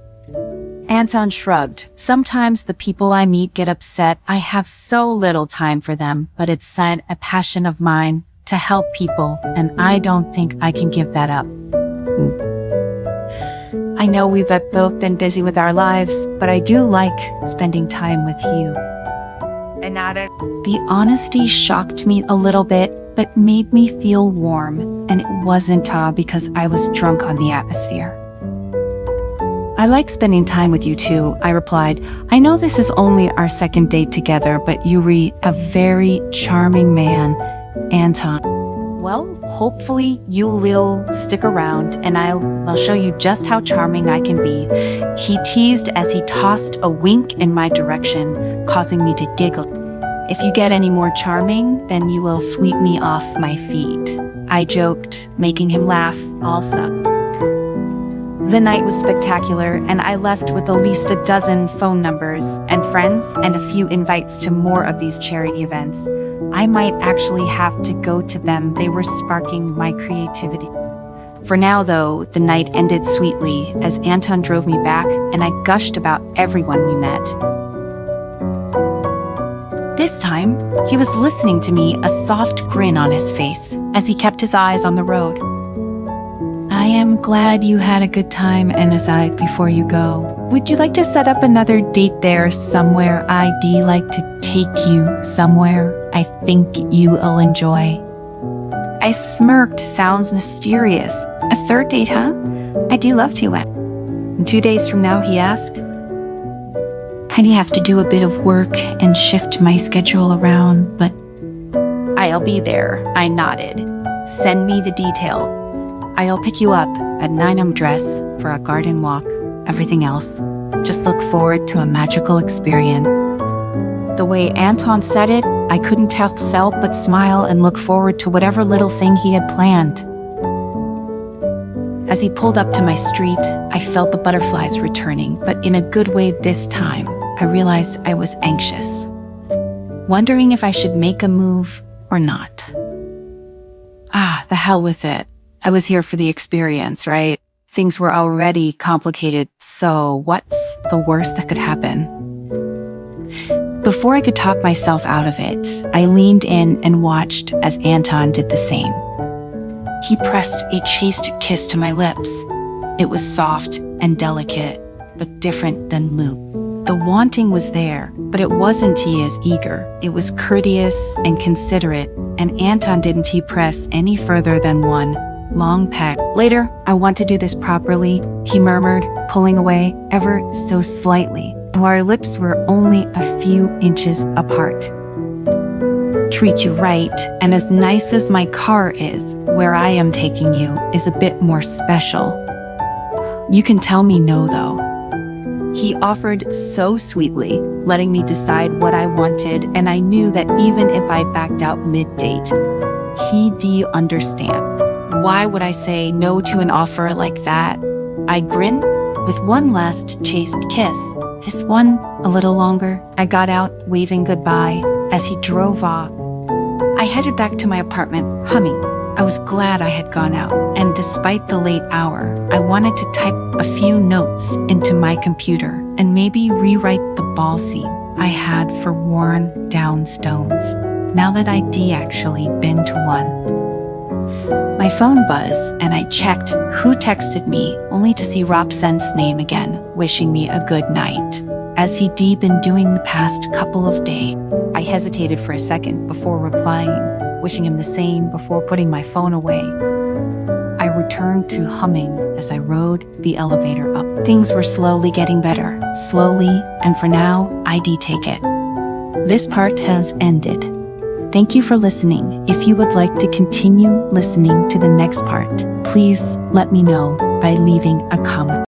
Anton shrugged. Sometimes the people I meet get upset. I have so little time for them, but it's a passion of mine to help people, and I don't think I can give that up. I know we've both been busy with our lives, but I do like spending time with you. The honesty shocked me a little bit, but made me feel warm, and it wasn't because I was drunk on the atmosphere. I like spending time with you too, I replied. I know this is only our second date together, but you're a very charming man, Anton. Well, hopefully you will stick around and I'll show you just how charming I can be. He teased as he tossed a wink in my direction, causing me to giggle. If you get any more charming, then you will sweep me off my feet, I joked, making him laugh also. The night was spectacular, and I left with at least a dozen phone numbers and friends and a few invites to more of these charity events. I might actually have to go to them. They were sparking my creativity. For now, though, the night ended sweetly as Anton drove me back, and I gushed about everyone we met. This time, he was listening to me, a soft grin on his face, as he kept his eyes on the road. I am glad you had a good time, Anais, before you go. Would you like to set up another date there somewhere? I'd like to take you somewhere I think you will enjoy. I smirked. Sounds mysterious. A third date, huh? I do love to. And 2 days from now, he asked. I'd have to do a bit of work and shift my schedule around, but I'll be there, I nodded. Send me the detail. I'll pick you up at 9 dress for a garden walk. Everything else, just look forward to a magical experience. The way Anton said it, I couldn't help but smile and look forward to whatever little thing he had planned. As he pulled up to my street, I felt the butterflies returning, but in a good way this time. I realized I was anxious, wondering if I should make a move or not. The hell with it. I was here for the experience, right? Things were already complicated, so what's the worst that could happen? Before I could talk myself out of it, I leaned in and watched as Anton did the same. He pressed a chaste kiss to my lips. It was soft and delicate, but different than Luke. The wanting was there, but it wasn't he as eager. It was courteous and considerate, and Anton didn't he press any further than one long peck. Later, I want to do this properly, he murmured, pulling away ever so slightly, while our lips were only a few inches apart. Treat you right, and as nice as my car is, where I am taking you is a bit more special. You can tell me no, though. He offered so sweetly, letting me decide what I wanted, and I knew that even if I backed out mid-date, he'd understand. Why would I say no to an offer like that? I grinned with one last chaste kiss. This one a little longer. I got out, waving goodbye, as he drove off. I headed back to my apartment, humming. I was glad I had gone out, and despite the late hour, I wanted to type a few notes into my computer and maybe rewrite the ball scene I had for worn down stones, now that I'd actually been to one. My phone buzzed, and I checked who texted me, only to see Robson's name again, wishing me a good night, as he'd been doing the past couple of days. I hesitated for a second before replying, wishing him the same before putting my phone away. I returned to humming as I rode the elevator up. Things were slowly getting better, slowly, and for now, I'd take it. This part has ended. Thank you for listening. If you would like to continue listening to the next part, please let me know by leaving a comment.